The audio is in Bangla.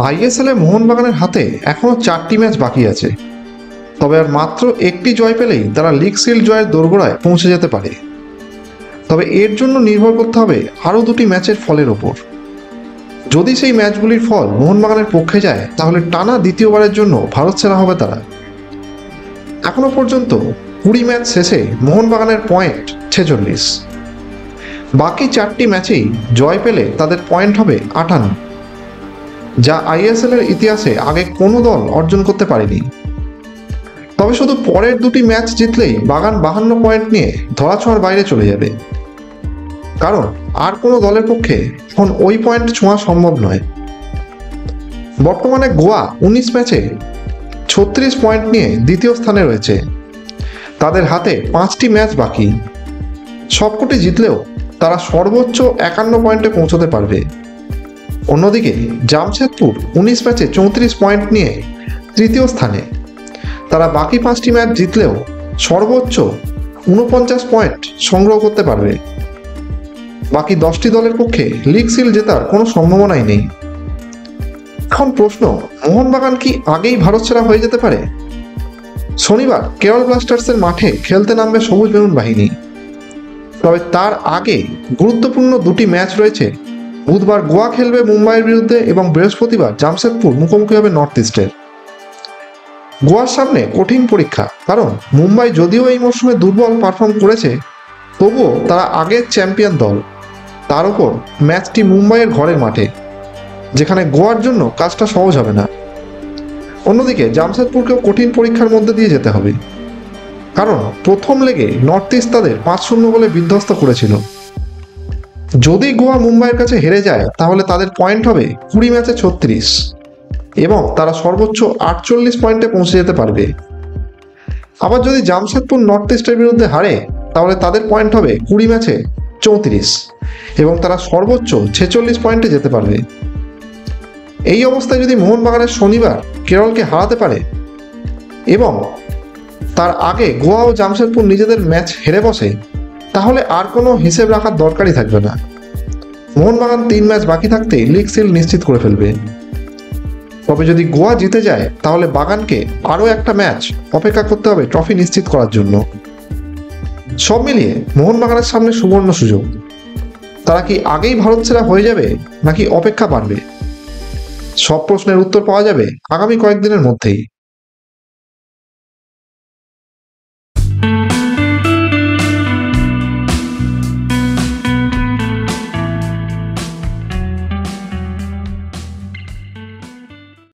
আইএসএল এ মোহনবাগানের হাতে এখনো 4টি ম্যাচ বাকি আছে, তবে আর মাত্র একটি জয় পেলেই তারা লিগ শিল্ড জয়ের দোরগোড়ায় পৌঁছে যেতে পারে। তবে এর জন্য নির্ভর করতে হবে আরও 2টি ম্যাচের ফলের ওপর। যদি সেই ম্যাচগুলির ফল মোহনবাগানের পক্ষে যায় তাহলে টানা দ্বিতীয়বারের জন্য ভারত সেরা হবে তারা। এখনো পর্যন্ত 20 ম্যাচ শেষে মোহনবাগানের পয়েন্ট 46। বাকি 4টি ম্যাচেই জয় পেলে তাদের পয়েন্ট হবে 58, যা আইএসএল এর ইতিহাসে আগে কোনো দল অর্জন করতে পারেনি। তবে শুধু পরের 2টি ম্যাচ জিতলেই বাগান 52 পয়েন্ট নিয়ে ধরাছোঁয়ার বাইরে চলে যাবে, কারণ আর কোনো দলের পক্ষে এখন ওই পয়েন্ট ছোঁয়া সম্ভব নয়। বর্তমানে গোয়া 19 ম্যাচে 36 পয়েন্ট নিয়ে দ্বিতীয় স্থানে রয়েছে। তাদের হাতে 5টি ম্যাচ বাকি। সবকটি জিতলেও তারা সর্বোচ্চ 51 পয়েন্টে পৌঁছতে পারবে। অন্যদিকে জামশেদপুর 19 ম্যাচে 34 পয়েন্ট নিয়ে তৃতীয় স্থানে। তারা বাকি 5টি ম্যাচ জিতলেও সর্বোচ্চ 49 পয়েন্ট সংগ্রহ করতে পারবে। বাকি 10টি দলের পক্ষে লিগ শিল্ড জেতার কোনো সম্ভাবনাই নেই। এখন প্রশ্ন, মোহনবাগান কি আগেই ভারত সেরা হয়ে যেতে পারে? শনিবার কেরল ব্লাস্টার্সের মাঠে খেলতে নামবে সবুজ বেলুন বাহিনী। তবে তার আগে গুরুত্বপূর্ণ 2টি ম্যাচ রয়েছে। বুধবার গোয়া খেলবে মুম্বাইয়ের বিরুদ্ধে এবং বৃহস্পতিবার জামশেদপুর মুখোমুখি হবে নর্থ ইস্টের। গোয়ার সামনে কঠিন পরীক্ষা, কারণ মুম্বাই যদিও এই মরশুমে দুর্বল পারফর্ম করেছে, তবুও তারা আগের চ্যাম্পিয়ন দল। তার উপর ম্যাচটি মুম্বাইয়ের ঘরের মাঠে, যেখানে গোয়ার জন্য কাজটা সহজ হবে না। অন্যদিকে জামশেদপুরকেও কঠিন পরীক্ষার মধ্যে দিয়ে যেতে হবে, কারণ প্রথম লেগে নর্থ ইস্ট তাদের 5-0 গোলে বিধ্বস্ত করেছিল। যদি গোয়া মুম্বাইয়ের কাছে হেরে যায় তাহলে তাদের পয়েন্ট হবে 20 ম্যাচে 36 এবং তারা সর্বোচ্চ 48 পয়েন্টে পৌঁছে যেতে পারবে। আবার যদি জামশেদপুর নর্থ ইস্টের বিরুদ্ধে হারে তাহলে তাদের পয়েন্ট হবে 20 ম্যাচে 34 এবং তারা সর্বোচ্চ 46 পয়েন্টে যেতে পারবে। এই অবস্থায় যদি মোহনবাগানের শনিবার কেরলকে হারাতে পারে এবং তার আগে গোয়া ও জামশেদপুর নিজেদের ম্যাচ হেরে বসে, তাহলে আর কোনো হিসেব রাখার দরকারই থাকবে না। মোহনবাগান 3 ম্যাচ বাকি থাকতেই লিগ শিল্ড নিশ্চিত করে ফেলবে। তবে যদি গোয়া জিতে যায় তাহলে বাগানকে আরও একটা ম্যাচ অপেক্ষা করতে হবে ট্রফি নিশ্চিত করার জন্য। সব মিলিয়ে মোহনবাগানের সামনে সুবর্ণ সুযোগ। তারা কি আগেই ভারত সেরা হয়ে যাবে নাকি অপেক্ষা বাড়বে? সব প্রশ্নের উত্তর পাওয়া যাবে আগামী কয়েকদিনের মধ্যেই।